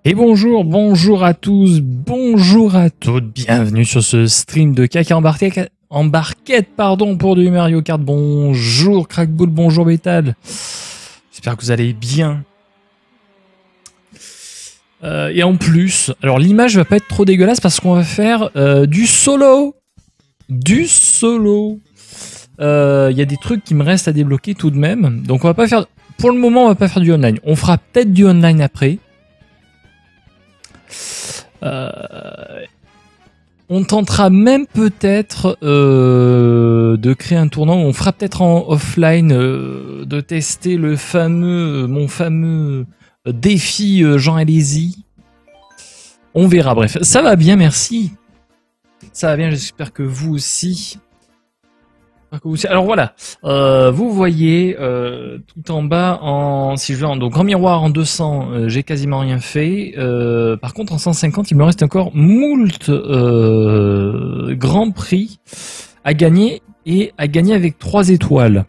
Et bonjour, bonjour à tous, bonjour à toutes, bienvenue sur ce stream de caca embarquette, pour du Mario Kart. Bonjour Crackbull, bonjour Bétal. J'espère que vous allez bien. Et en plus, alors l'image va pas être trop dégueulasse parce qu'on va faire du solo. Du solo. Il y a des trucs qui me restent à débloquer tout de même. Donc on va pas faire, pour le moment on va pas faire du online. On fera peut-être du online après. On tentera même peut-être de créer un tournoi où on fera peut-être en offline de tester le fameux, mon fameux défi Jean Alési. On verra, bref. Ça va bien, merci. Ça va bien, j'espère que vous aussi. Alors voilà, vous voyez tout en bas, si je vais donc en miroir en 200, j'ai quasiment rien fait. Par contre en 150, il me reste encore moult grands prix à gagner et à gagner avec 3 étoiles,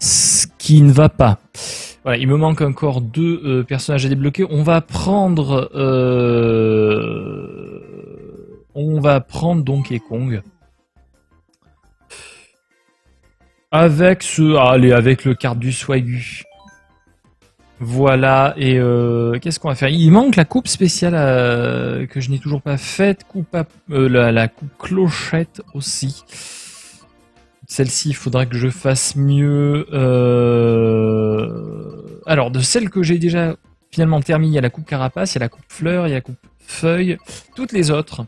ce qui ne va pas. Voilà, il me manque encore 2 personnages à débloquer. On va prendre Donkey Kong. Avec avec le kart du Swagu. Voilà, et qu'est-ce qu'on va faire? Il manque la coupe spéciale que je n'ai toujours pas faite, la coupe clochette aussi. Celle-ci, il faudra que je fasse mieux. Alors, de celle que j'ai déjà finalement terminée, il y a la coupe carapace, il y a la coupe fleur, il y a la coupe feuille, toutes les autres.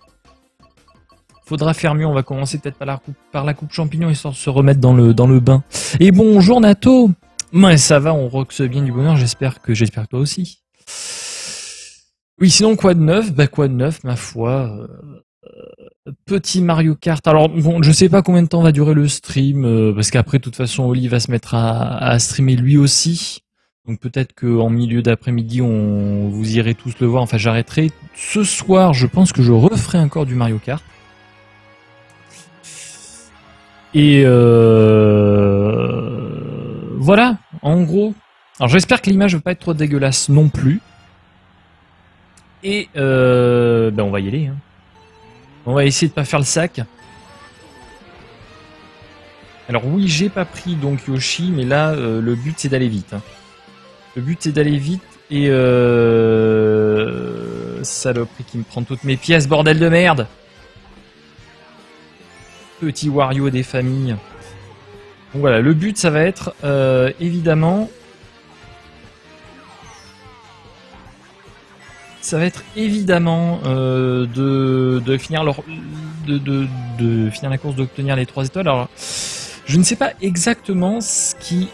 Faudra faire mieux, on va commencer peut-être par la coupe champignon histoire de se remettre dans le bain. Et bonjour Nato. Ouais, ça va, on roxe bien du bonheur, j'espère que toi aussi. Oui, sinon quoi de neuf? Bah quoi de neuf, ma foi. Petit Mario Kart. Alors bon, je sais pas combien de temps va durer le stream, parce qu'après de toute façon Oli va se mettre à streamer lui aussi. Donc peut-être qu'en milieu d'après-midi, vous irez tous le voir, enfin j'arrêterai. Ce soir, je pense que je referai encore du Mario Kart. Et voilà, en gros. Alors j'espère que l'image ne va pas être trop dégueulasse non plus. Et on va y aller. Hein. On va essayer de pas faire le sac. Alors oui, j'ai pas pris donc Yoshi, mais là le but c'est d'aller vite. Hein. Le but c'est d'aller vite et saloperie qui me prend toutes mes pièces, bordel de merde. Petit Wario des familles. Donc voilà, le but ça va être évidemment de finir de finir la course, d'obtenir les 3 étoiles. Alors je ne sais pas exactement ce qui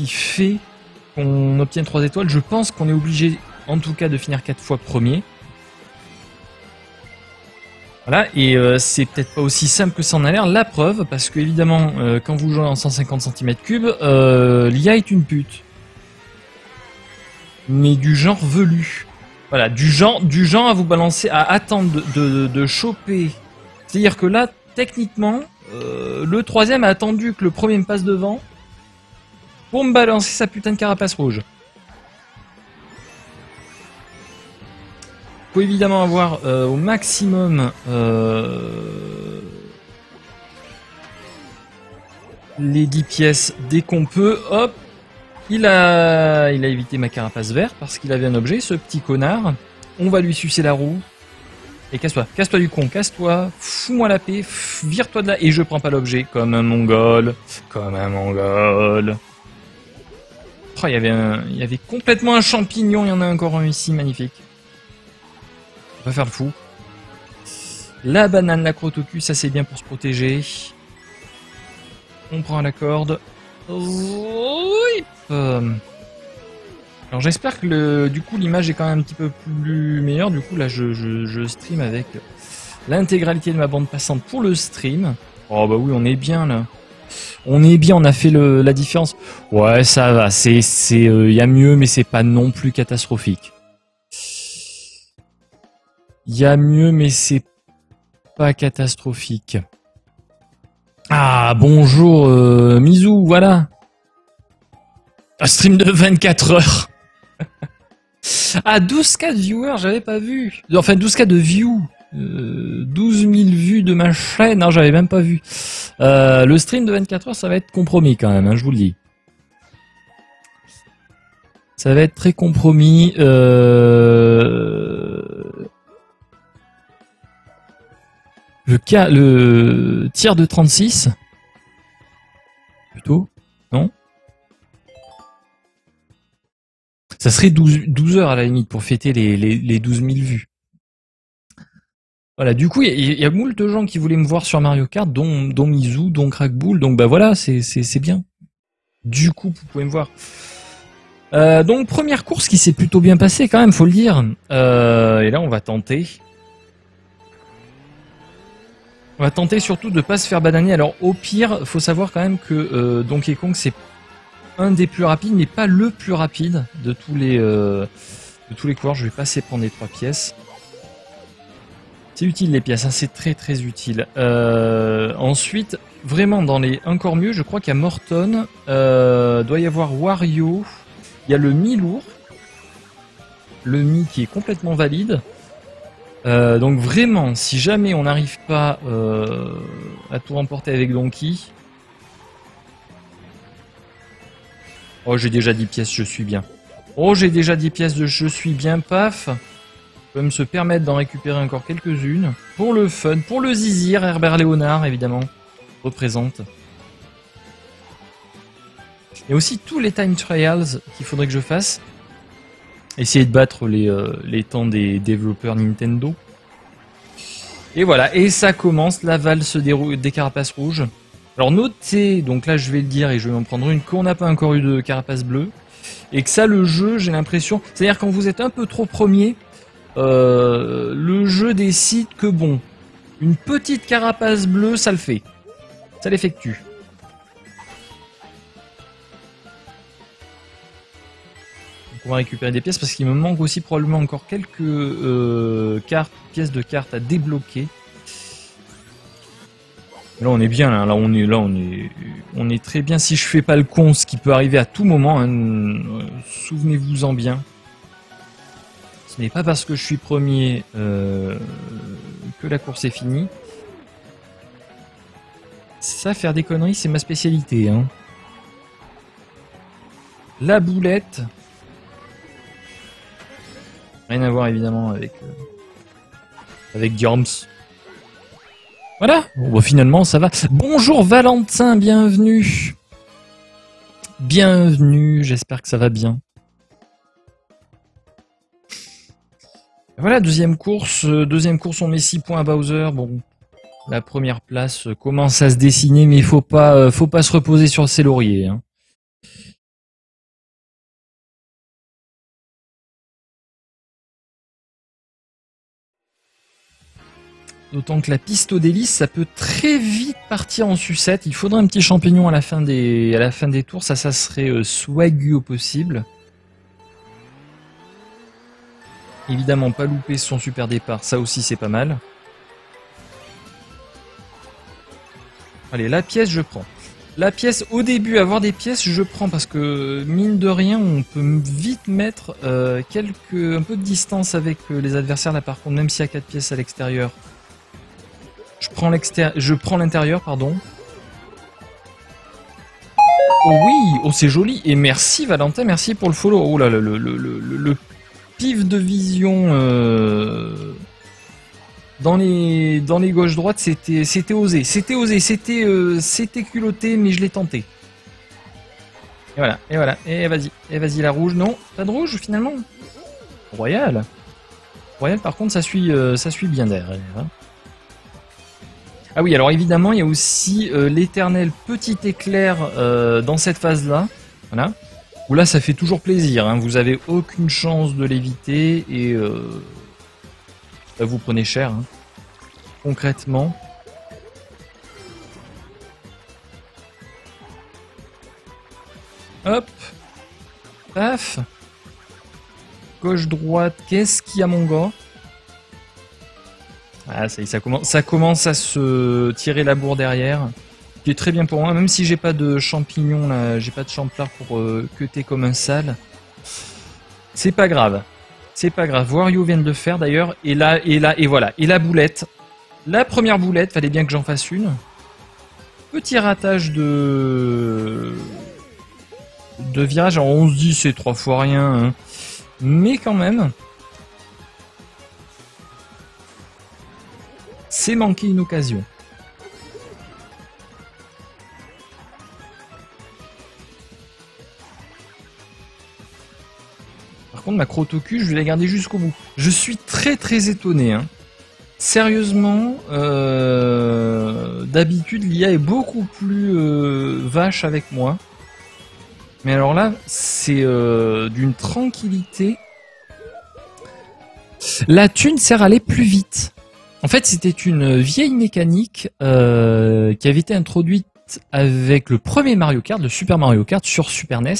fait qu'on obtienne 3 étoiles. Je pense qu'on est obligé en tout cas de finir 4 fois premier. Voilà, et c'est peut-être pas aussi simple que ça en a l'air. La preuve, parce que évidemment, quand vous jouez en 150 cm3, l'IA est une pute. Mais du genre velu. Voilà, du genre à vous balancer, à attendre de choper. C'est-à-dire que là, techniquement, le troisième a attendu que le premier me passe devant pour me balancer sa putain de carapace rouge. Faut évidemment avoir au maximum les 10 pièces dès qu'on peut. Hop, il a évité ma carapace verte parce qu'il avait un objet, ce petit connard. On va lui sucer la roue. Et casse-toi du con, casse-toi, fous-moi la paix, vire-toi de là. Et je prends pas l'objet, comme un mongol. Oh, il y avait complètement un champignon, il y en a encore un ici, magnifique. On va faire le fou. La banane, la crotte au cul, ça c'est bien pour se protéger. On prend la corde. Alors j'espère que du coup l'image est quand même un petit peu plus meilleure. Du coup là je stream avec l'intégralité de ma bande passante pour le stream. Oh bah oui, on est bien là. On est bien, on a fait la différence. Ouais, ça va, y a mieux mais c'est pas non plus catastrophique. Il y a mieux, mais c'est pas catastrophique. Ah, bonjour, Mizou, voilà. Un stream de 24 heures. Ah, 12K de viewers, j'avais pas vu. Enfin, 12K de views. 12 000 vues de ma chaîne. Non, j'avais même pas vu. Le stream de 24 heures, ça va être compromis quand même, hein, je vous le dis. Ça va être très compromis. Le tir de 36. Plutôt. Non? Ça serait 12 heures à la limite pour fêter les 12 000 vues. Voilà, du coup, il y a moult de gens qui voulaient me voir sur Mario Kart, dont Mizu, dont Crackbull, donc bah voilà, c'est bien. Du coup, vous pouvez me voir. Donc, première course qui s'est plutôt bien passée quand même, faut le dire. Et là, on va tenter. On va tenter surtout de pas se faire bananer. Alors, au pire, faut savoir quand même que Donkey Kong, c'est un des plus rapides, mais pas le plus rapide de tous les coureurs. Je vais passer prendre les 3 pièces. C'est utile les pièces, hein, c'est très très utile. Ensuite, vraiment dans les encore mieux, je crois qu'il y a Morton, doit y avoir Wario, il y a le Mi lourd, le Mi qui est complètement valide. Donc vraiment, si jamais on n'arrive pas à tout remporter avec Donkey... Oh, j'ai déjà 10 pièces, je suis bien. Oh, j'ai déjà 10 pièces de je suis bien, paf. On peut me se permettre d'en récupérer encore quelques-unes. Pour le fun, pour le zizir, Herbert Léonard, évidemment, représente. Et aussi tous les time trials qu'il faudrait que je fasse. Essayer de battre les temps des développeurs Nintendo. Et voilà, et ça commence, la valse des carapaces rouges. Alors notez, donc là je vais le dire et je vais en prendre une, qu'on n'a pas encore eu de carapace bleue. Et que ça, le jeu, j'ai l'impression... C'est-à-dire quand vous êtes un peu trop premier, le jeu décide que bon, une petite carapace bleue, ça le fait. Ça l'effectue. On va récupérer des pièces parce qu'il me manque aussi probablement encore quelques pièces de cartes à débloquer. Là on est bien, là on est très bien. Si je fais pas le con, ce qui peut arriver à tout moment, hein, souvenez-vous-en bien. Ce n'est pas parce que je suis premier que la course est finie. Ça, faire des conneries, c'est ma spécialité. Hein. La boulette. Rien à voir évidemment avec Diorms. Voilà, bon, bah, finalement ça va. Bonjour Valentin, bienvenue. Bienvenue, j'espère que ça va bien. Voilà, deuxième course, on met 6 points à Bowser. Bon, la première place commence à se dessiner, mais il faut pas se reposer sur ses lauriers. Hein. D'autant que la piste aux délices, ça peut très vite partir en sucette. Il faudrait un petit champignon à la fin des tours. Ça serait swagu au possible. Évidemment, pas louper son super départ. Ça aussi, c'est pas mal. Allez, la pièce, je prends. La pièce, au début, avoir des pièces, je prends parce que, mine de rien, on peut vite mettre un peu de distance avec les adversaires. Là, par contre, même s'il y a 4 pièces à l'extérieur, je prends l'intérieur, pardon. Oh oui, oh c'est joli. Et merci Valentin, merci pour le follow. Oh là, le pif de vision dans les gauche-droite, c'était osé. C'était culotté, mais je l'ai tenté. Et voilà. Et vas-y la rouge. Non, pas de rouge finalement. Royal. Royal par contre, ça suit bien derrière. Hein. Ah oui, alors évidemment, il y a aussi l'éternel petit éclair dans cette phase-là. Voilà. Où là, ça fait toujours plaisir. Hein. Vous avez aucune chance de l'éviter et bah, vous prenez cher. Hein. Concrètement. Hop. Paf. Gauche-droite. Qu'est-ce qu'il y a, mon gars ? Ah, ça commence à se tirer la bourre derrière. qui est très bien pour moi, même si j'ai pas de champignons là, j'ai pas de champlard pour cutter comme un sale. C'est pas grave. C'est pas grave. Wario vient de le faire d'ailleurs. Et là, et voilà. Et la boulette. La première boulette, fallait bien que j'en fasse une. Petit ratage de virage. Alors on se dit c'est 3 fois rien. Hein. Mais quand même. C'est manquer une occasion. Par contre, ma crotte au cul, je vais la garder jusqu'au bout. Je suis très très étonné. Hein. Sérieusement, d'habitude, l'IA est beaucoup plus vache avec moi. Mais alors là, c'est d'une tranquillité. La thune sert à aller plus vite. En fait, c'était une vieille mécanique qui avait été introduite avec le premier Mario Kart, le Super Mario Kart sur Super NES.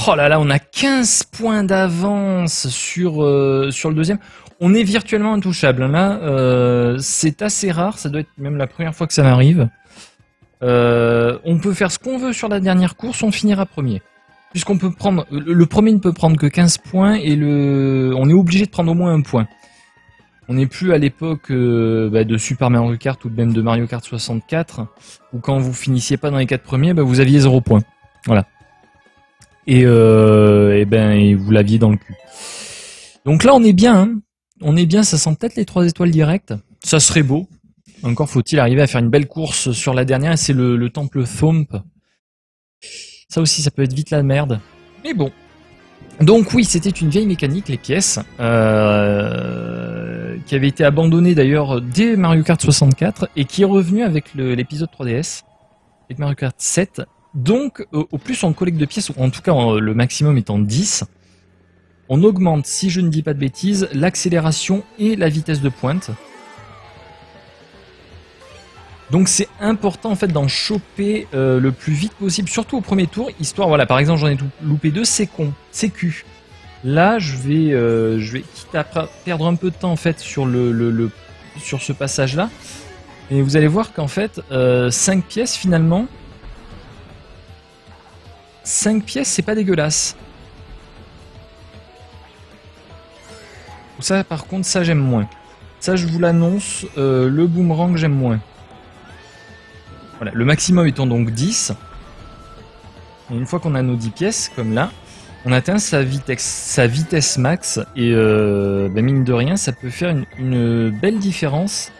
Oh là là, on a 15 points d'avance sur le deuxième. On est virtuellement intouchable. Là, c'est assez rare. Ça doit être même la première fois que ça m'arrive. On peut faire ce qu'on veut sur la dernière course, on finira premier. Puisqu'on peut prendre... Le premier ne peut prendre que 15 points et on est obligé de prendre au moins un point. On n'est plus à l'époque de Super Mario Kart ou même de Mario Kart 64, où quand vous finissiez pas dans les 4 premiers, vous aviez 0 points. Voilà. Et vous l'aviez dans le cul. Donc là, on est bien. Hein. On est bien, ça sent peut-être les 3 étoiles directes. Ça serait beau. Encore faut-il arriver à faire une belle course sur la dernière, et c'est le temple Thump. Ça aussi, ça peut être vite la merde. Mais bon. Donc oui, c'était une vieille mécanique, les pièces, qui avait été abandonnée d'ailleurs dès Mario Kart 64, et qui est revenue avec l'épisode 3DS, avec Mario Kart 7. Donc, au plus on collecte de pièces, ou en tout cas le maximum étant 10, on augmente, si je ne dis pas de bêtises, l'accélération et la vitesse de pointe. Donc c'est important en fait d'en choper le plus vite possible, surtout au premier tour, histoire, voilà, par exemple j'en ai loupé 2, c'est con, c'est cul. Là je vais quitte à perdre un peu de temps en fait sur sur ce passage là, et vous allez voir qu'en fait 5 pièces finalement, 5 pièces c'est pas dégueulasse. Ça par contre ça j'aime moins. Ça je vous l'annonce, le boomerang j'aime moins. Voilà, le maximum étant donc 10. Et une fois qu'on a nos 10 pièces, comme là, on atteint sa vitesse max. Et mine de rien, ça peut faire une belle différence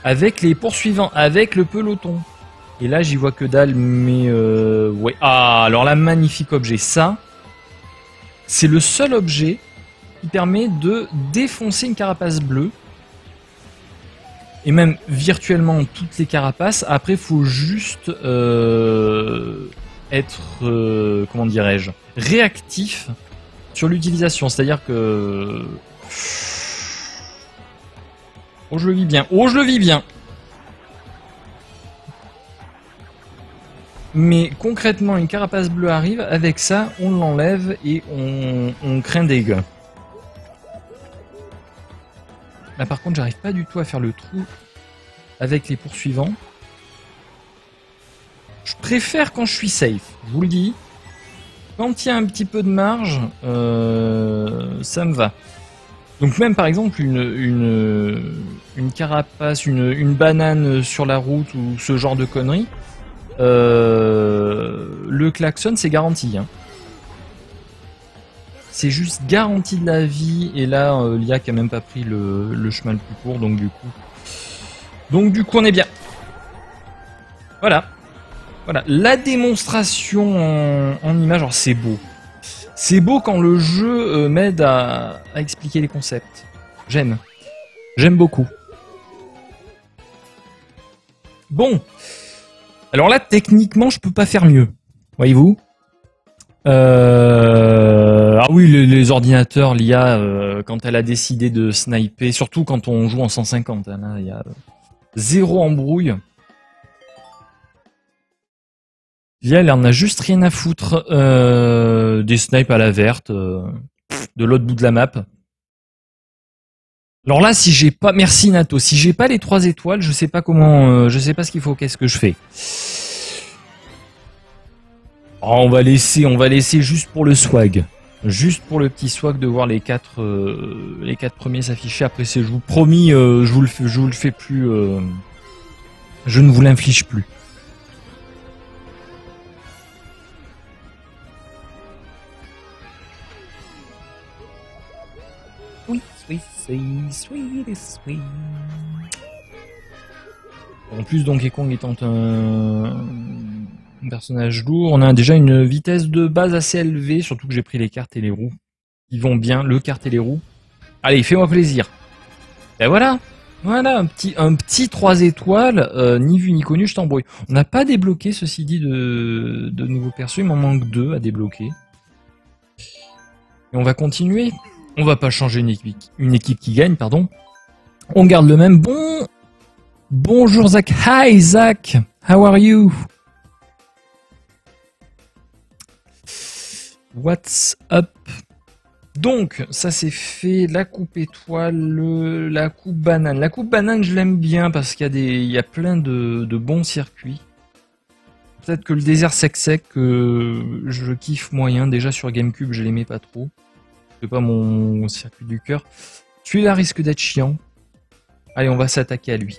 avec les poursuivants, avec le peloton. Et là, j'y vois que dalle, mais ouais. Ah, alors là, magnifique objet. Ça, c'est le seul objet qui permet de défoncer une carapace bleue. Et même virtuellement toutes les carapaces. Après, il faut juste être, comment dirais-je, réactif sur l'utilisation. C'est-à-dire que... Oh, je le vis bien. Oh, je le vis bien. Mais concrètement, une carapace bleue arrive. Avec ça, on l'enlève et on craint des gains. Là par contre j'arrive pas du tout à faire le trou avec les poursuivants. Je préfère quand je suis safe, je vous le dis. Quand il y a un petit peu de marge, ça me va. Donc même par exemple une carapace, une banane sur la route ou ce genre de conneries, le klaxon c'est garanti. Hein. C'est juste garantie de la vie, et là l'IA qui a même pas pris le chemin le plus court, donc du coup on est bien. Voilà. Voilà, la démonstration en image, alors c'est beau. C'est beau quand le jeu m'aide à expliquer les concepts. J'aime. J'aime beaucoup. Bon. Alors là, techniquement, je peux pas faire mieux. Voyez-vous ? Ah oui, les ordinateurs, l'IA, quand elle a décidé de sniper, surtout quand on joue en 150, hein, là, il y a zéro embrouille. L'IA, elle en a juste rien à foutre des snipes à la verte, de l'autre bout de la map. Alors là, si j'ai pas, merci Nato, si j'ai pas les 3 étoiles, je sais pas comment, je sais pas ce qu'il faut, qu'est-ce que je fais. Oh, on va laisser juste pour le swag. Juste pour le petit swag de voir les 4 premiers s'afficher. Après, c'est, je vous promis, je vous le fais plus, je ne vous l'inflige plus. Oui, oui, oui. En plus, Donkey Kong étant un personnage lourd, on a déjà une vitesse de base assez élevée, surtout que j'ai pris les cartes et les roues. Ils vont bien, le kart et les roues. Allez, fais-moi plaisir. Et voilà. Voilà, un petit 3 étoiles, ni vu ni connu, je t'embrouille. On n'a pas débloqué, ceci dit, de nouveaux persos, il m'en manque 2 à débloquer. Et on va continuer. On va pas changer une équipe qui gagne, pardon. On garde le même. Bonjour Zach. Hi Zach. How are you? What's up? Donc, ça c'est fait, la coupe étoile, la coupe banane. La coupe banane, je l'aime bien parce qu'il y a plein de bons circuits. Peut-être que le désert sec, je kiffe moyen. Déjà sur GameCube, je l'aimais pas trop. C'est pas mon circuit du cœur. Celui-là risque d'être chiant. Allez, on va s'attaquer à lui.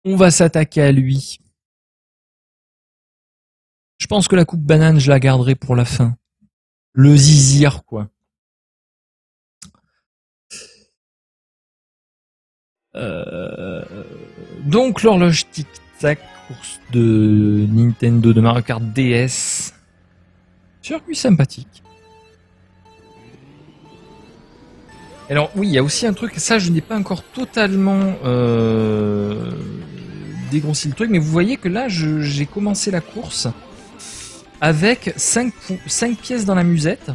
On va s'attaquer à lui. Je pense que la coupe banane, je la garderai pour la fin. Le zizir, quoi. Donc, l'horloge tic-tac, course de Nintendo de Mario Kart DS. Circuit sympathique. Alors, oui, il y a aussi un truc, ça, je n'ai pas encore totalement dégrossi le truc, mais vous voyez que là, j'ai commencé la course avec 5 pièces dans la musette,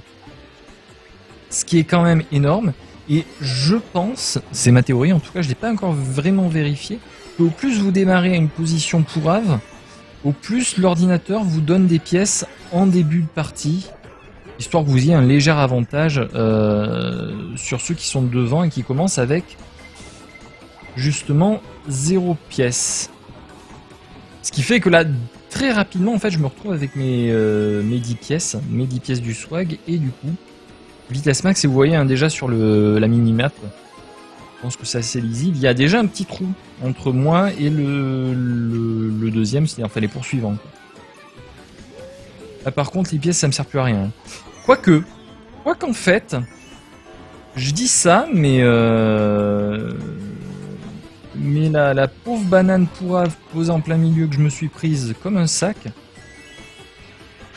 ce qui est quand même énorme. Et je pense, c'est ma théorie, en tout cas je ne l'ai pas encore vraiment vérifié, qu'au plus vous démarrez à une position pourrave, au plus l'ordinateur vous donne des pièces en début de partie, histoire que vous ayez un léger avantage sur ceux qui sont devant et qui commencent avec justement 0 pièces. Ce qui fait que là, très rapidement, en fait, je me retrouve avec mes 10 pièces du swag, et du coup, vitesse max, et vous voyez hein, déjà sur la minimap, je pense que c'est assez lisible, il y a déjà un petit trou entre moi et le deuxième, c'est-à-dire enfin, les poursuivants. Là par contre, les pièces, ça me sert plus à rien. Quoiqu'en fait, je dis ça, mais la pauvre banane pourrave posée en plein milieu que je me suis prise comme un sac,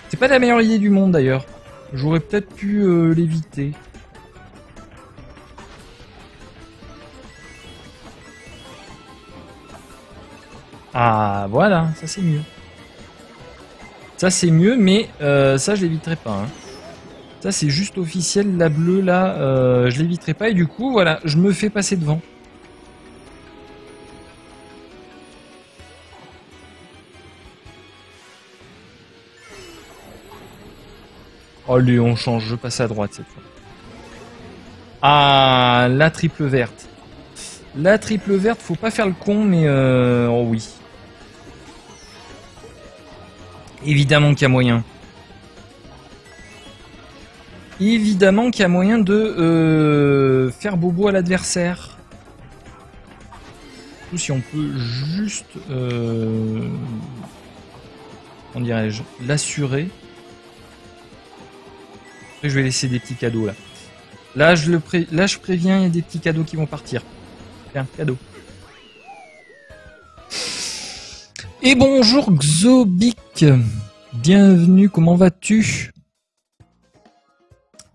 c'est pas la meilleure idée du monde d'ailleurs. J'aurais peut-être pu l'éviter. Ah voilà, ça c'est mieux. Ça c'est mieux, mais ça je l'éviterai pas. Hein. Ça c'est juste officiel, la bleue là, je l'éviterai pas et du coup voilà, je me fais passer devant. Allez, on change, je passe à droite cette fois. Ah, la triple verte. La triple verte, faut pas faire le con, mais oh oui. Évidemment qu'il y a moyen. Évidemment qu'il y a moyen de faire bobo à l'adversaire. Surtout si on peut juste, comment dirais-je, l'assurer. Après, je vais laisser des petits cadeaux là. Là, je préviens, il y a des petits cadeaux qui vont partir. Tiens, cadeau. Et bonjour Xobic. Bienvenue, comment vas-tu?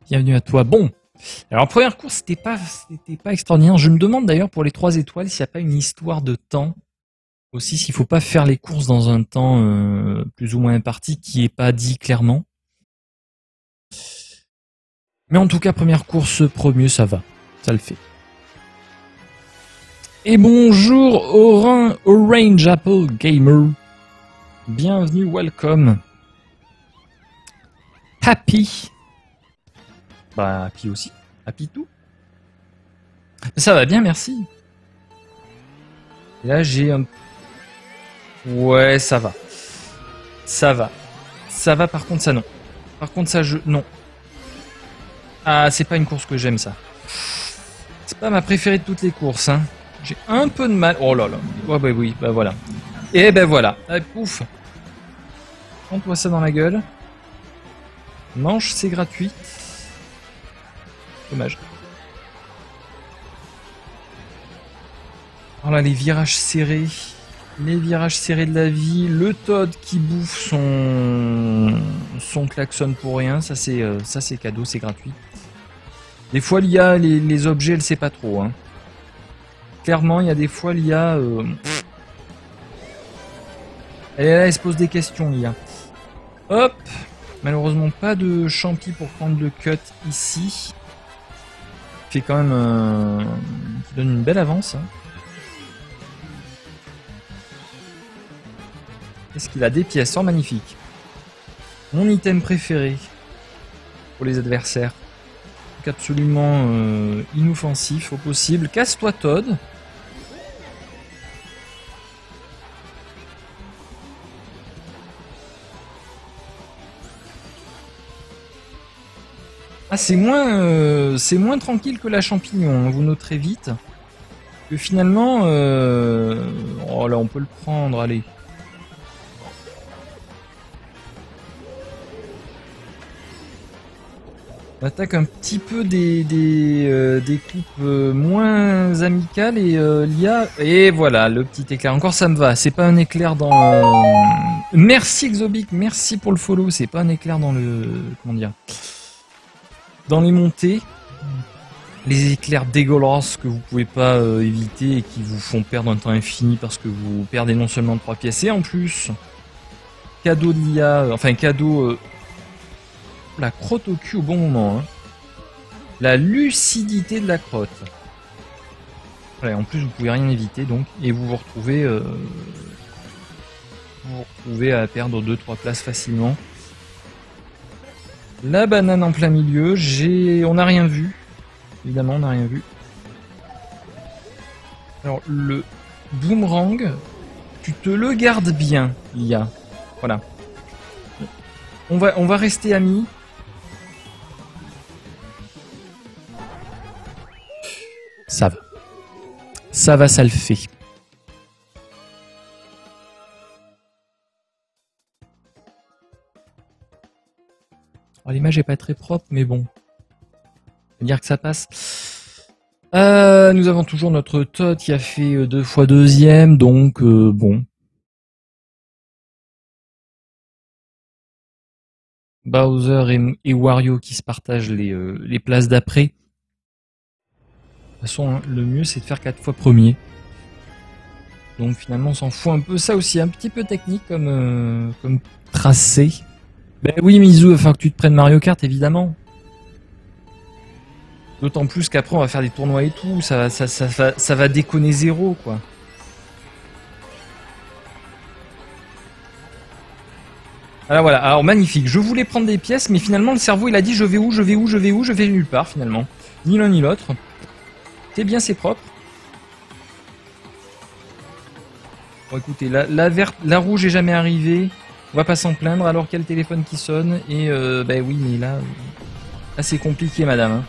Bienvenue à toi. Bon, alors première course, c'était pas extraordinaire. Je me demande d'ailleurs pour les 3 étoiles s'il n'y a pas une histoire de temps. Aussi, s'il faut pas faire les courses dans un temps plus ou moins imparti qui est pas dit clairement. Mais en tout cas, première course, premier, ça va. Ça le fait. Et bonjour Orange Apple Gamer. Bienvenue, welcome. Happy. Bah, Happy aussi. Happy tout. Ça va bien, merci. Et là, j'ai un... Ouais, ça va. Ça va. Ça va, par contre, ça, non. Par contre, ça, je... Non. Ah, c'est pas une course que j'aime, ça. C'est pas ma préférée de toutes les courses, hein. J'ai un peu de mal... Oh là là. Oh bah oui, bah voilà. Et ben voilà. Ah, pouf. Prends-toi ça dans la gueule. Manche, c'est gratuit. Dommage. Oh là, les virages serrés. Les virages serrés de la vie. Le Todd qui bouffe son klaxon pour rien. Ça, c'est cadeau, c'est gratuit. Des fois, l'IA, les objets, elle sait pas trop. Hein. Clairement, il y a des fois, l'IA... Elle est là, elle se pose des questions, l'IA. Hop. Malheureusement, pas de champi pour prendre le cut ici. Fait quand même... qui donne une belle avance. Hein. Est-ce qu'il a des pièces? Oh, magnifique. Mon item préféré pour les adversaires. Donc absolument inoffensif au possible. Casse-toi, Todd. Ah, c'est moins tranquille que la champignon, hein, vous noterez vite. Que finalement... Oh là, on peut le prendre, allez. On attaque un petit peu des coupes moins amicales et l'IA... Et voilà, le petit éclair. Encore, ça me va. C'est pas un éclair dans... Merci Exobic, merci pour le follow. C'est pas un éclair dans le... Comment dire? Dans les montées. Les éclairs dégueulasses que vous pouvez pas éviter et qui vous font perdre un temps infini parce que vous perdez non seulement 3 pièces et en plus... Cadeau de l'IA... Enfin, cadeau... La crotte au cul au bon moment. Hein. La lucidité de la crotte. Voilà, en plus, vous pouvez rien éviter, donc, et vous vous retrouvez à perdre 2-3 places facilement. La banane en plein milieu. On n'a rien vu. Évidemment, on n'a rien vu. Alors, le boomerang, tu te le gardes bien, l'IA. Voilà. On va rester amis. Ça va. Ça va, ça le fait. Alors, l'image est pas très propre, mais bon. On va dire que ça passe. Nous avons toujours notre Todd qui a fait 2 fois deuxième, donc bon. Bowser et Wario qui se partagent les places d'après. De toute façon, hein, le mieux c'est de faire 4 fois premier. Donc finalement on s'en fout un peu. Ça aussi, un petit peu technique comme tracé. Ben oui Mizu, il va falloir que tu te prennes Mario Kart évidemment. D'autant plus qu'après on va faire des tournois et tout. Ça va déconner zéro quoi. Alors voilà, alors magnifique. Je voulais prendre des pièces, mais finalement le cerveau il a dit je vais où, je vais où, je vais où, je vais nulle part finalement. Ni l'un ni l'autre. C'est bien, c'est propre. Bon écoutez, la verte, la rouge est jamais arrivée. On va pas s'en plaindre alors qu'il y a le téléphone qui sonne. Et bah oui, mais là c'est compliqué madame. Hein.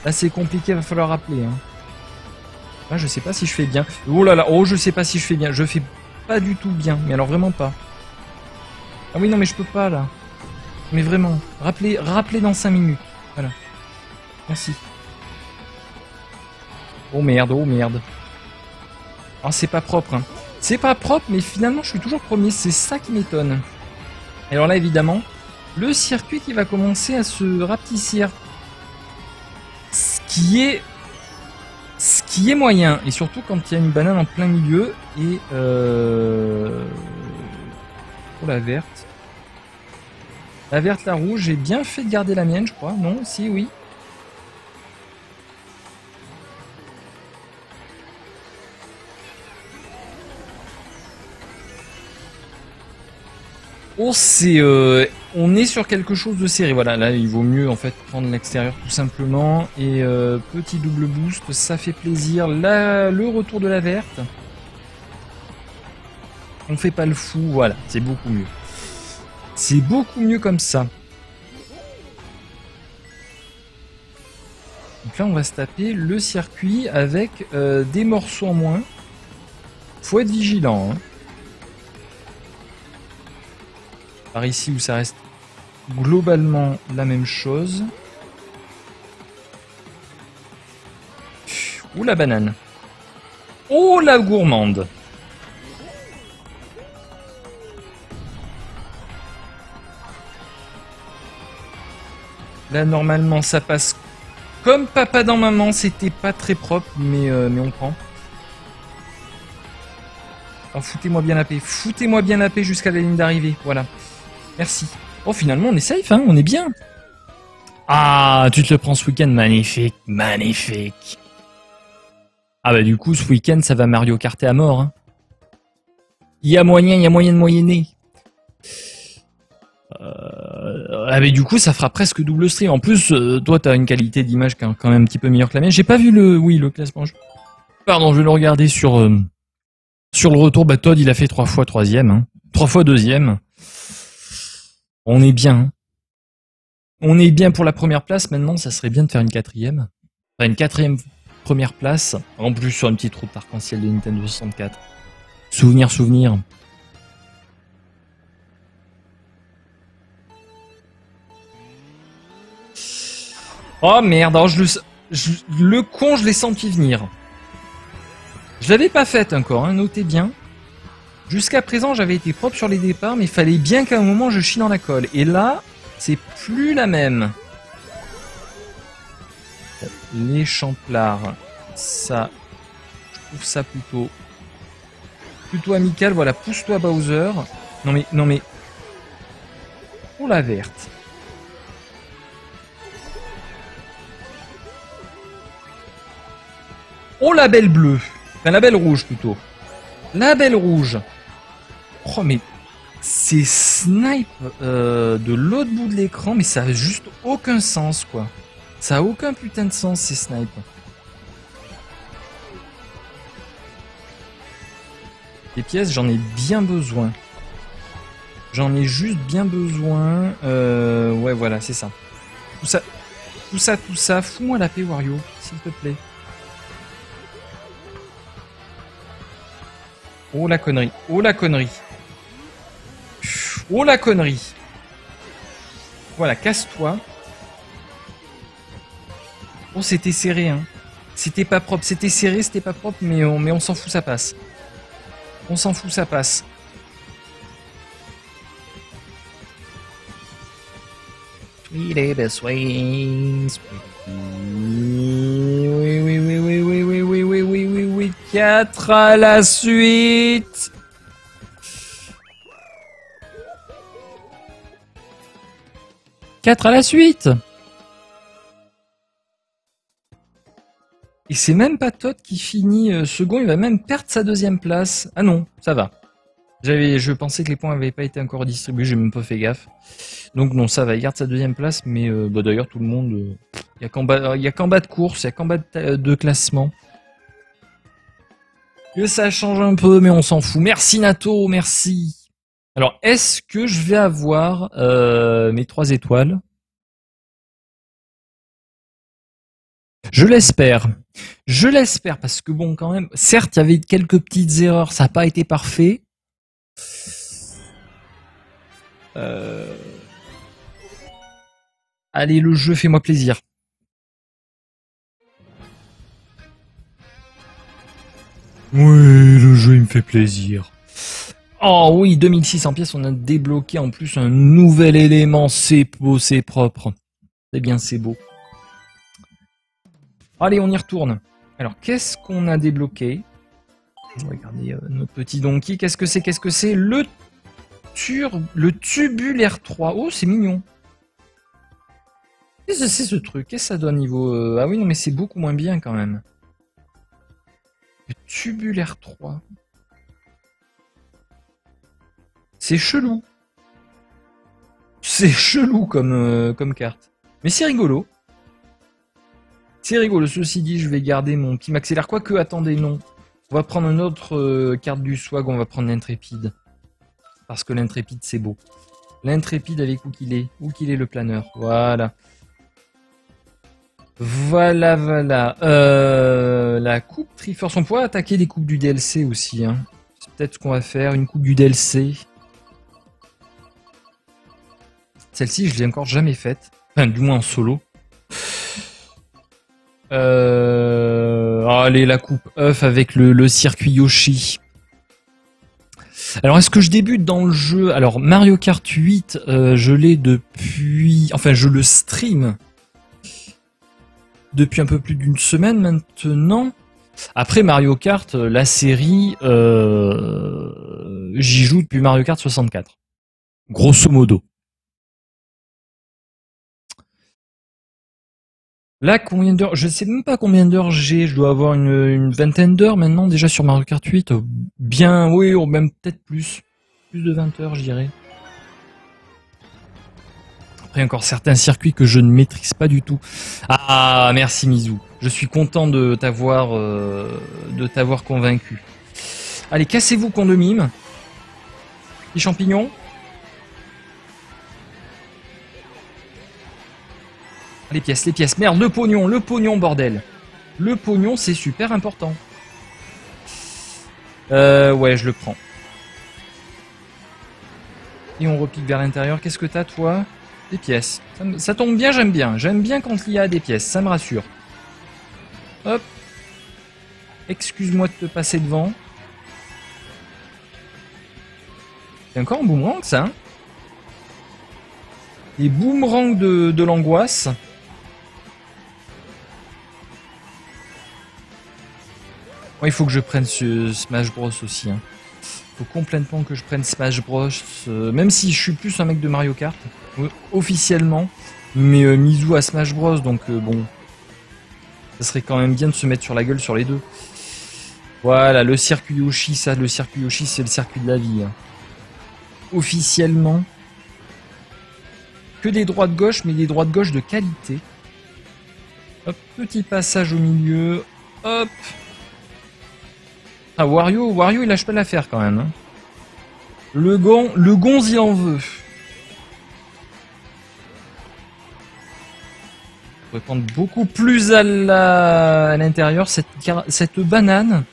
Là c'est compliqué, va falloir rappeler. Hein. Là je sais pas si je fais bien. Oh là là, oh je sais pas si je fais bien. Je fais pas du tout bien, mais alors vraiment pas. Ah oui non mais je peux pas là. Mais vraiment, rappelez dans 5 minutes. Voilà. Merci. Oh merde, oh merde. Oh c'est pas propre. Hein. C'est pas propre, mais finalement je suis toujours premier. C'est ça qui m'étonne. Et alors là évidemment, le circuit qui va commencer à se rapetissir. Ce qui est moyen. Et surtout quand il y a une banane en plein milieu. Et pour la verte. La verte, la rouge, j'ai bien fait de garder la mienne, je crois. Non, si, oui. Oh, c'est... on est sur quelque chose de serré. Voilà, là, il vaut mieux en fait prendre l'extérieur tout simplement. Et petit double boost, ça fait plaisir. Là, le retour de la verte. On fait pas le fou, voilà, c'est beaucoup mieux. C'est beaucoup mieux comme ça. Donc là, on va se taper le circuit avec des morceaux en moins. Faut être vigilant. Hein. Par ici où ça reste globalement la même chose. Ouh la banane. Oh la gourmande. Là normalement ça passe comme papa dans maman. C'était pas très propre mais on prend. Alors foutez-moi bien la paix. Foutez-moi bien la paix jusqu'à la ligne d'arrivée. Voilà. Merci. Oh finalement on est safe hein, on est bien. Ah tu te le prends ce week-end, magnifique, magnifique. Ah bah du coup ce week-end ça va Mario Karter à mort. Hein. Il y a moyen de moyenner. Ah mais du coup ça fera presque double stream. En plus toi t'as une qualité d'image quand même un petit peu meilleure que la mienne. J'ai pas vu le classement. Pardon, je vais le regarder sur le retour. Bah Todd il a fait 3 fois 3ème. Hein. 3 fois 2ème. On est bien. Hein. On est bien pour la première place. Maintenant ça serait bien de faire une 4ème. Enfin une 4ème première place. En plus sur une petite route arc-en-ciel de Nintendo 64. Souvenir. Oh merde, alors le con, je l'ai senti venir. Je l'avais pas faite encore, hein, notez bien. Jusqu'à présent, j'avais été propre sur les départs, mais il fallait bien qu'à un moment, je chie dans la colle. Et là, c'est plus la même. Les champlards, ça, je trouve ça plutôt amical. Voilà, pousse-toi Bowser. Non mais... Oh la verte. Oh la belle bleue. Enfin la belle rouge plutôt. La belle rouge. Oh mais c'est snipe de l'autre bout de l'écran, mais ça a juste aucun sens quoi. Ça a aucun putain de sens ces snipes. Les pièces j'en ai bien besoin. J'en ai juste bien besoin. Ouais voilà c'est ça. Tout ça. Fous-moi la paix Wario, s'il te plaît. Oh la connerie. Voilà, casse-toi. Oh, c'était serré, hein. C'était pas propre. C'était serré, c'était pas propre, mais on s'en fout, ça passe. On s'en fout, ça passe. Oui. 4 à la suite. Quatre à la suite. Et c'est même pas Todd qui finit second, il va même perdre sa 2ème place. Ah non, ça va. Je pensais que les points n'avaient pas été encore distribués, j'ai même pas fait gaffe. Donc non, ça va, il garde sa 2ème place, mais bah, d'ailleurs tout le monde... Il n'y a qu'en bas de course, il n'y a qu'en bas de classement. Que ça change un peu, mais on s'en fout. Merci Nato, merci. Alors, est-ce que je vais avoir mes 3 étoiles? Je l'espère. Je l'espère, parce que bon, quand même, certes, il y avait quelques petites erreurs, ça n'a pas été parfait. Allez, le jeu, fais-moi plaisir. Oui, le jeu, il me fait plaisir. Oh oui, 2600 pièces, on a débloqué en plus un nouvel élément. C'est beau, c'est propre. C'est bien, c'est beau. Allez, on y retourne. Alors, qu'est-ce qu'on a débloqué? On va regarder notre petit donkey. Qu'est-ce que c'est? Le tubulaire 3. Oh, c'est mignon. Qu'est-ce que c'est ce truc? Qu'est-ce que ça donne niveau... Ah oui, non, mais c'est beaucoup moins bien quand même. Le tubulaire 3. C'est chelou. C'est chelou comme carte. Mais c'est rigolo. C'est rigolo. Ceci dit, je vais garder mon qui m'accélère. Quoique, attendez, non. On va prendre une autre carte du swag. On va prendre l'intrépide. Parce que l'intrépide, c'est beau. L'intrépide avec où qu'il est. Où qu'il est le planeur. Voilà. Voilà. La coupe Triforce. On pourrait attaquer des coupes du DLC aussi. Hein. C'est peut-être ce qu'on va faire. Une coupe du DLC. Celle-ci, je l'ai encore jamais faite. Enfin, du moins en solo. Allez, la coupe œuf avec le circuit Yoshi. Alors, est-ce que je débute dans le jeu? Alors, Mario Kart 8, je l'ai depuis... Enfin, je le stream depuis un peu plus d'une semaine maintenant. Après Mario Kart, la série, j'y joue depuis Mario Kart 64. Grosso modo. Là, combien d'heures? Je sais même pas combien d'heures j'ai. Je dois avoir une vingtaine d'heures maintenant déjà sur Mario Kart 8. Bien, oui, ou même peut-être plus. Plus de 20 heures, je dirais. Après, encore certains circuits que je ne maîtrise pas du tout. Ah, merci Mizu. Je suis content de t'avoir convaincu. Allez, cassez-vous, con de mime. Les champignons. Les pièces. Merde, le pognon, bordel. Le pognon, c'est super important. Ouais, je le prends. Et on repique vers l'intérieur. Qu'est-ce que t'as, toi? Des pièces. Ça tombe bien, j'aime bien. J'aime bien quand il y a des pièces, ça me rassure. Hop. Excuse-moi de te passer devant. C'est encore un boomerang, ça, hein? Les boomerangs de l'angoisse. Ouais, il faut que je prenne ce Smash Bros aussi. Hein. Faut complètement que je prenne Smash Bros. Même si je suis plus un mec de Mario Kart, officiellement. Mais Mizu à Smash Bros. Donc bon. Ça serait quand même bien de se mettre sur la gueule sur les deux. Voilà, le circuit Yoshi, ça, le circuit Yoshi, c'est le circuit de la vie. Hein. Officiellement. Que des droites-gauche, mais des droites-gauche de qualité. Hop, petit passage au milieu. Hop. Ah, Wario, il lâche pas l'affaire quand même. Hein. Le gonze, il en veut. On pourrait prendre beaucoup plus à l'intérieur cette banane.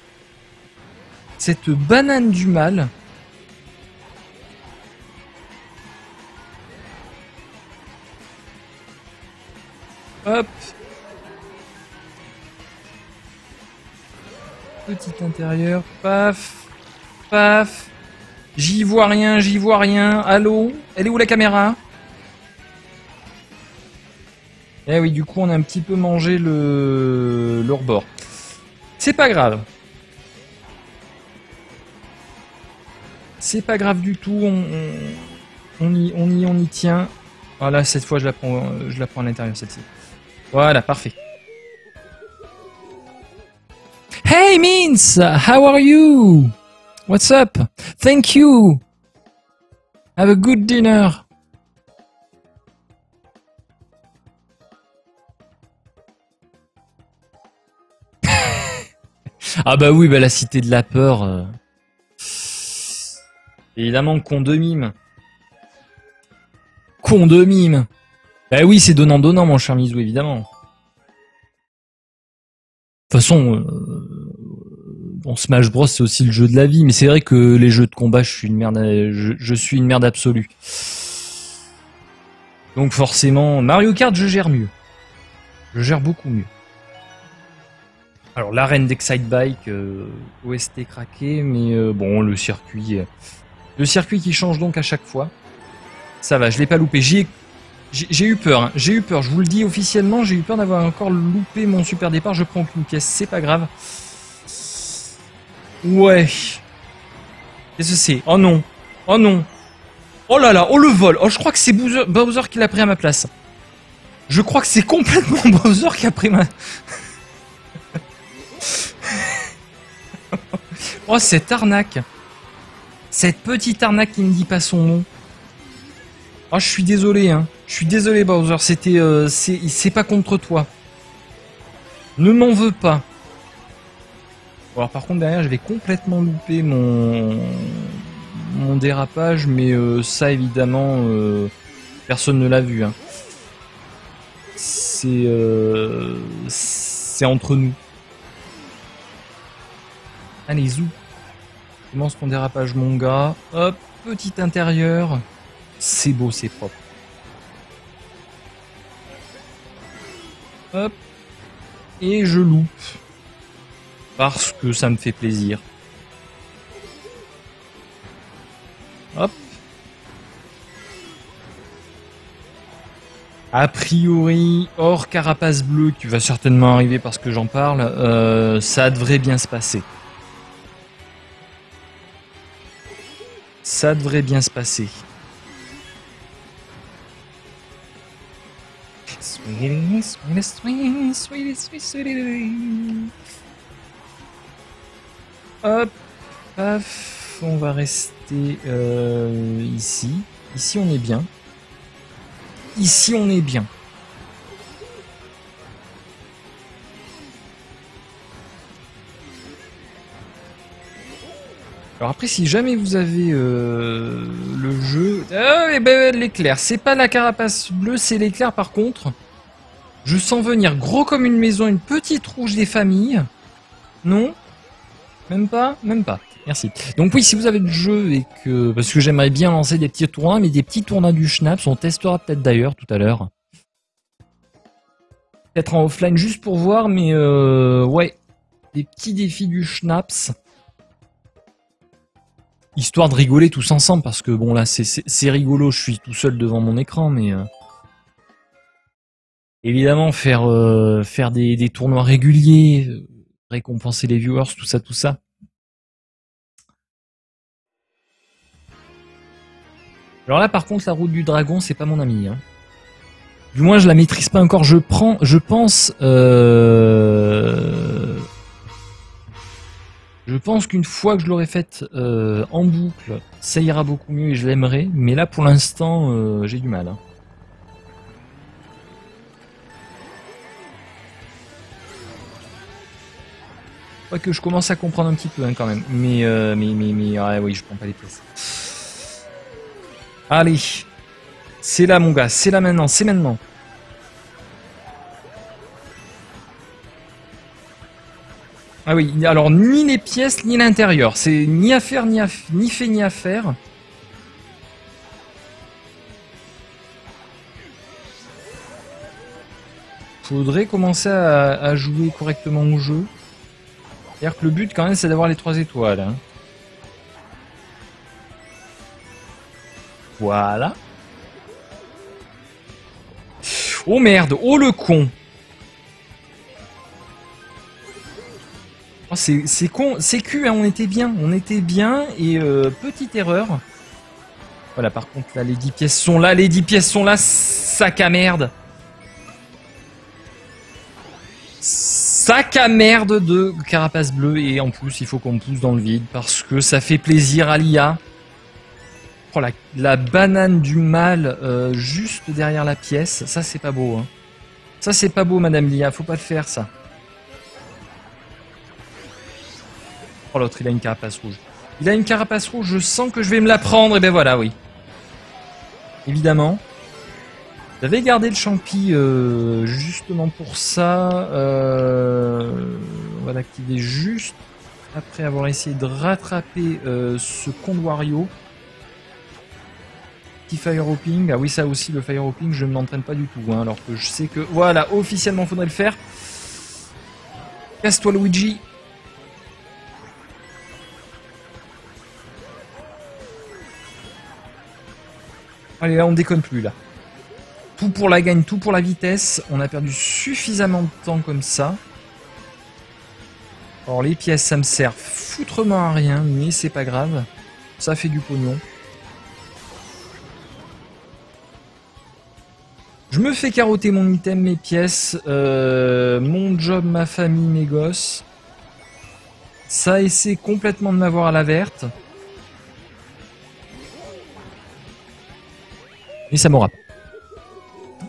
Cette banane du mal. Hop. Petit intérieur. Paf. Paf. J'y vois rien. Allô? Elle est où la caméra? Eh oui, du coup, on a un petit peu mangé le rebord. C'est pas grave. C'est pas grave du tout. On y tient. Voilà, cette fois, je la prends à l'intérieur, celle-ci. Voilà, parfait. Hey Mince, how are you? What's up? Thank you. Have a good dinner. Ah bah oui, bah la cité de la peur. Évidemment, con de mime. Con de mime. Bah oui, c'est donnant-donnant, mon cher Mizu, évidemment. De toute façon, bon, Smash Bros, c'est aussi le jeu de la vie, mais c'est vrai que les jeux de combat, je suis une merde absolue. Donc forcément, Mario Kart, je gère mieux. Je gère beaucoup mieux. Alors, l'arène d'Excite Bike, OST craqué, mais bon, le circuit qui change donc à chaque fois. Ça va, je l'ai pas loupé. J'ai eu peur, hein. J'ai eu peur, je vous le dis officiellement, j'ai eu peur d'avoir encore loupé mon super départ. Je prends aucune pièce, c'est pas grave. Ouais. Qu'est-ce que c'est? Oh non. Oh non. Oh là là, oh le vol. Oh, je crois que c'est Bowser qui l'a pris à ma place. Je crois que c'est complètement Bowser qui a pris ma... Oh, cette arnaque. Cette petite arnaque qui ne dit pas son nom. Oh, je suis désolé, hein. Je suis désolé, Bowser. C'était, c'est pas contre toi. Ne m'en veux pas. Bon, alors par contre derrière, j'avais complètement loupé mon dérapage, mais ça évidemment, personne ne l'a vu. Hein. C'est entre nous. Allez, zou. Commence ton dérapage, mon gars. Hop, petit intérieur. C'est beau, c'est propre. Hop. Et je loupe. Parce que ça me fait plaisir. Hop. A priori, hors carapace bleue, qui va certainement arriver parce que j'en parle, ça devrait bien se passer. Ça devrait bien se passer. Hop, paf, on va rester ici. Ici on est bien. Ici on est bien. Alors après, si jamais vous avez le jeu... Ah, et ben l'éclair, c'est pas la carapace bleue, c'est l'éclair par contre. Je sens venir gros comme une maison, une petite rouge des familles. Non? Même pas? Même pas. Merci. Donc oui, si vous avez le jeu et que... Parce que j'aimerais bien lancer des petits tournois, mais des petits tournois du Schnaps, on testera peut-être d'ailleurs tout à l'heure. Peut-être en offline juste pour voir, mais ouais. Des petits défis du Schnaps. Histoire de rigoler tous ensemble, parce que bon là c'est rigolo, je suis tout seul devant mon écran, mais... Évidemment, faire des tournois réguliers, récompenser les viewers, tout ça, tout ça. Alors là, par contre, la route du dragon, c'est pas mon ami. Hein. Du moins, je la maîtrise pas encore. Je pense qu'une fois que je l'aurai faite en boucle, ça ira beaucoup mieux et je l'aimerai. Mais là, pour l'instant, j'ai du mal. Hein. Pas que je commence à comprendre un petit peu hein, quand même. Mais ouais, oui, je prends pas les pièces. Allez, c'est là mon gars, c'est là maintenant, c'est maintenant. Ah oui, alors ni les pièces ni l'intérieur, c'est ni à faire ni fait ni à faire. Faudrait commencer à jouer correctement au jeu. C'est-à-dire que le but quand même c'est d'avoir les 3 étoiles. Hein. Voilà. Oh merde, oh le con. Oh, c'est con, c'est cul, hein, on était bien et petite erreur. Voilà, par contre là les 10 pièces sont là, sac à merde. Sac à merde de carapace bleue et en plus il faut qu'on pousse dans le vide parce que ça fait plaisir à l'IA. Oh, la banane du mal juste derrière la pièce, ça c'est pas beau. Hein. Ça c'est pas beau madame l'IA, faut pas le faire ça. Oh l'autre il a une carapace rouge. Il a une carapace rouge, je sens que je vais me la prendre et ben voilà oui. Évidemment. J'avais gardé le champi justement pour ça. On va l'activer juste après avoir essayé de rattraper ce con de Wario. Petit fire hopping. Ah oui, ça aussi, le fire hopping, je ne m'entraîne pas du tout. Hein, alors que je sais que... Voilà, officiellement, faudrait le faire. Casse-toi, Luigi. Allez, là, on déconne plus, là. Tout pour la gagne, tout pour la vitesse. On a perdu suffisamment de temps comme ça. Alors, les pièces, ça me sert foutrement à rien, mais c'est pas grave. Ça fait du pognon. Je me fais carotter mon item, mes pièces, mon job, ma famille, mes gosses. Ça essaie complètement de m'avoir à la verte. Mais ça m'aura pas.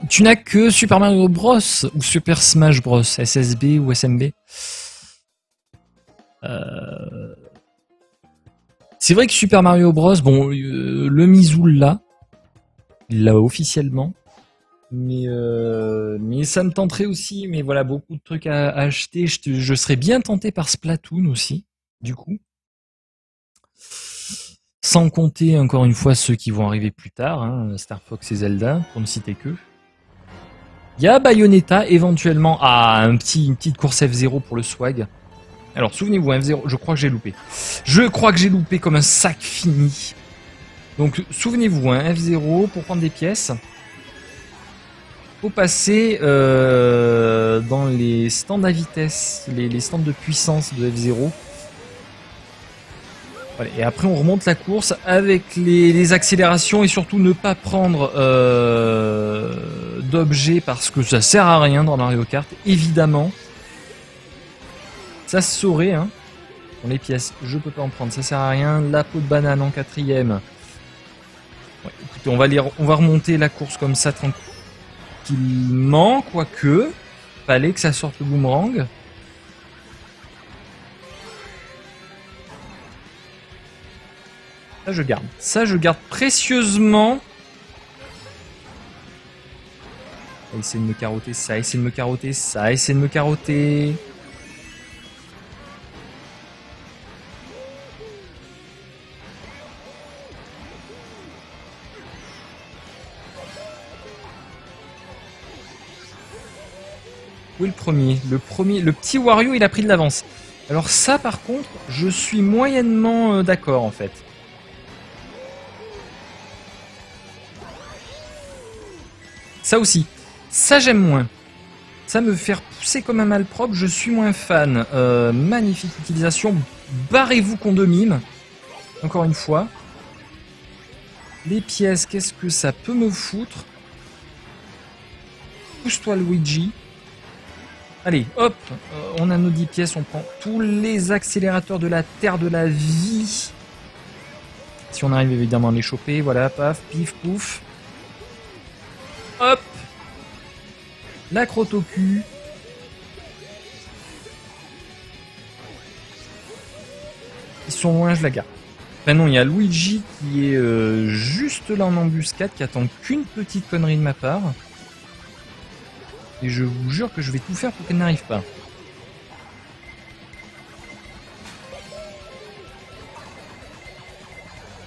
Tu n'as que Super Mario Bros ou Super Smash Bros, SSB ou SMB. C'est vrai que Super Mario Bros, bon, le Mizoul là, il l'a officiellement. Mais ça me tenterait aussi. Mais voilà, beaucoup de trucs à acheter. Je serais bien tenté par Splatoon aussi, du coup. Sans compter, encore une fois, ceux qui vont arriver plus tard, hein, Star Fox et Zelda, pour ne citer que. Il y a Bayonetta, éventuellement. Ah, une petite course F0 pour le swag. Alors, souvenez-vous, F0, je crois que j'ai loupé. Je crois que j'ai loupé comme un sac fini. Donc, souvenez-vous, hein, F0, pour prendre des pièces, faut passer dans les stands à vitesse, les stands de puissance de F0. Voilà, et après, on remonte la course avec les accélérations et surtout ne pas prendre d'objets parce que ça sert à rien dans Mario Kart, évidemment. Ça se saurait, hein. Dans les pièces, je peux pas en prendre, ça sert à rien. La peau de banane en 4ème. Ouais, écoutez, on va remonter la course comme ça tranquillement, quoique. Fallait que ça sorte le boomerang. Ça je garde. Ça je garde précieusement. Ça essaie de me carotter, ça essaie de me carotter, ça essaie de me carotter. Où est le premier? Le petit Wario, il a pris de l'avance. Alors ça, par contre, je suis moyennement d'accord, en fait. Ça aussi. Ça, j'aime moins. Ça me faire pousser comme un malpropre, je suis moins fan. Magnifique utilisation. Barrez-vous Condomime. Encore une fois. Les pièces, qu'est-ce que ça peut me foutre? Pousse-toi, Luigi. Allez, hop, on a nos 10 pièces, on prend tous les accélérateurs de la Terre de la Vie. Si on arrive évidemment à les choper, voilà, paf, pif, pouf. Hop. La crotte au cul. Ils sont loin, je la garde. Ben non, il y a Luigi qui est juste là en embuscade, qui attend qu'une petite connerie de ma part. Et je vous jure que je vais tout faire pour qu'elle n'arrive pas.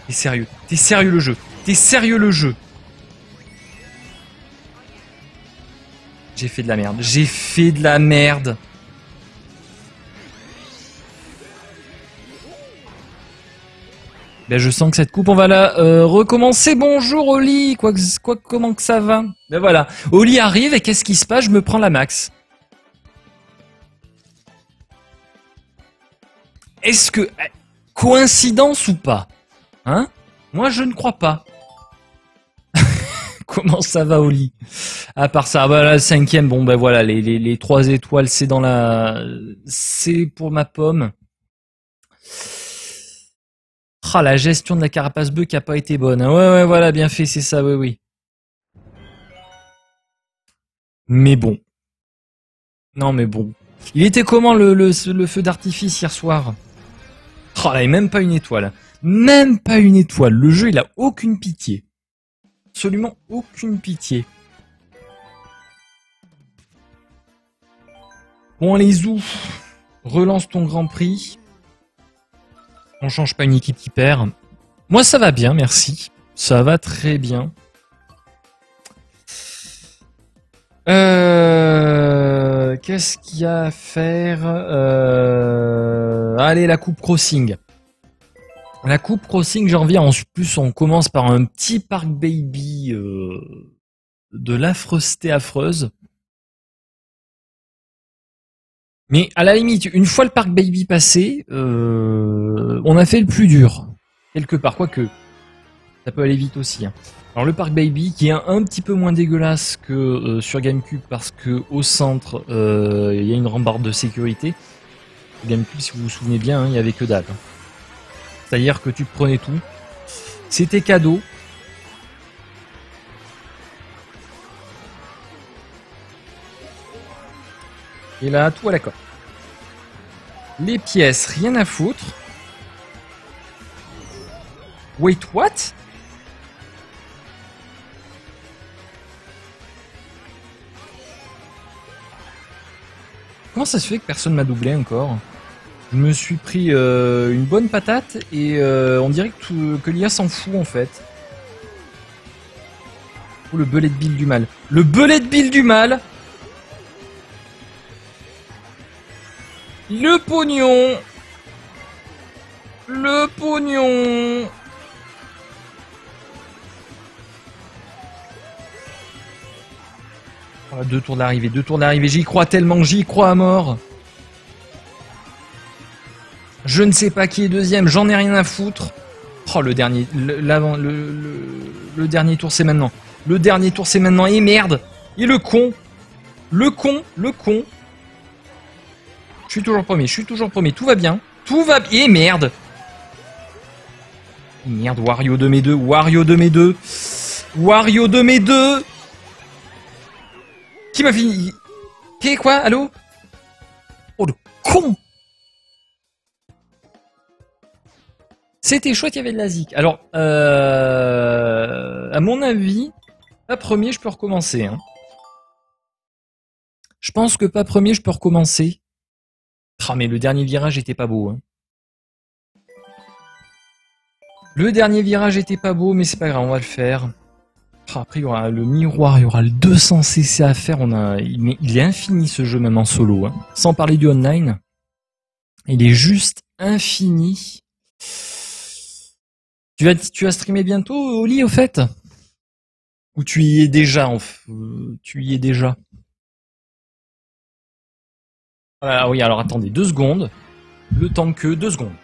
T'es sérieux? T'es sérieux le jeu? T'es sérieux le jeu? J'ai fait de la merde. J'ai fait de la merde. Ben, je sens que cette coupe, on va la recommencer. Bonjour Oli, comment que ça va? Ben voilà, Oli arrive et qu'est-ce qui se passe? Je me prends la max. Est-ce que... coïncidence ou pas? Hein? Moi, je ne crois pas. Comment ça va Oli? À part ça, voilà, 5ème, bon ben voilà, les 3 étoiles, c'est dans la... C'est pour ma pomme. Ah, la gestion de la carapace bœuf qui a pas été bonne. Ouais, voilà, bien fait, c'est ça, oui. Mais bon. Non, mais bon. Il était comment le feu d'artifice hier soir? Oh là, et même pas une étoile. Même pas une étoile. Le jeu, il a aucune pitié. Absolument aucune pitié. Bon, allez, Zou. Relance ton Grand Prix. On change pas une équipe qui perd. Moi, ça va bien, merci. Ça va très bien. Qu'est-ce qu'il y a à faire? Allez, la coupe crossing. La coupe crossing, j'ai envie. En plus, on commence par un petit Park Baby de l'affreusité affreuse. Mais à la limite, une fois le Park Baby passé, on a fait le plus dur. Quelque part, quoique. Ça peut aller vite aussi. Hein. Alors le Park Baby, qui est un petit peu moins dégueulasse que sur GameCube, parce que au centre, il y a une rambarde de sécurité. Sur GameCube, si vous vous souvenez bien, hein, il n'y avait que dalle. Hein. C'est-à-dire que tu prenais tout. C'était cadeau. Et là, tout à la coque. Les pièces, rien à foutre. Wait, what? Comment ça se fait que personne m'a doublé encore? Je me suis pris une bonne patate et on dirait que l'IA s'en fout en fait. Oh, le bullet bill du mal. Le bullet bill du mal! Le pognon! Le pognon! Oh, 2 tours d'arrivée, 2 tours d'arrivée. J'y crois tellement, j'y crois à mort. Je ne sais pas qui est deuxième, j'en ai rien à foutre. Oh, le dernier, le dernier tour, c'est maintenant. Le dernier tour, c'est maintenant. Et merde! Et le con! Le con! Le con! Je suis toujours premier, je suis toujours premier. Tout va bien. Tout va bien. Et merde! Merde, Wario de mes deux. Wario de mes deux. Wario de mes deux. Qui m'a fini? Qu'est quoi? Allô? Oh, le con! C'était chouette, il y avait de la zik. Alors, à mon avis, pas premier, je peux recommencer. Hein. Je pense que pas premier, je peux recommencer. Ah, mais le dernier virage était pas beau. Hein. Le dernier virage était pas beau, mais c'est pas grave, on va le faire. Ah, après, il y aura le miroir, il y aura le 200 CC à faire. Il est infini ce jeu, même en solo. Hein. Sans parler du online. Il est juste infini. Tu vas streamer bientôt, Oli, au fait? Ou tu y es déjà tu y es déjà? Ah oui, alors attendez 2 secondes. Le temps que 2 secondes.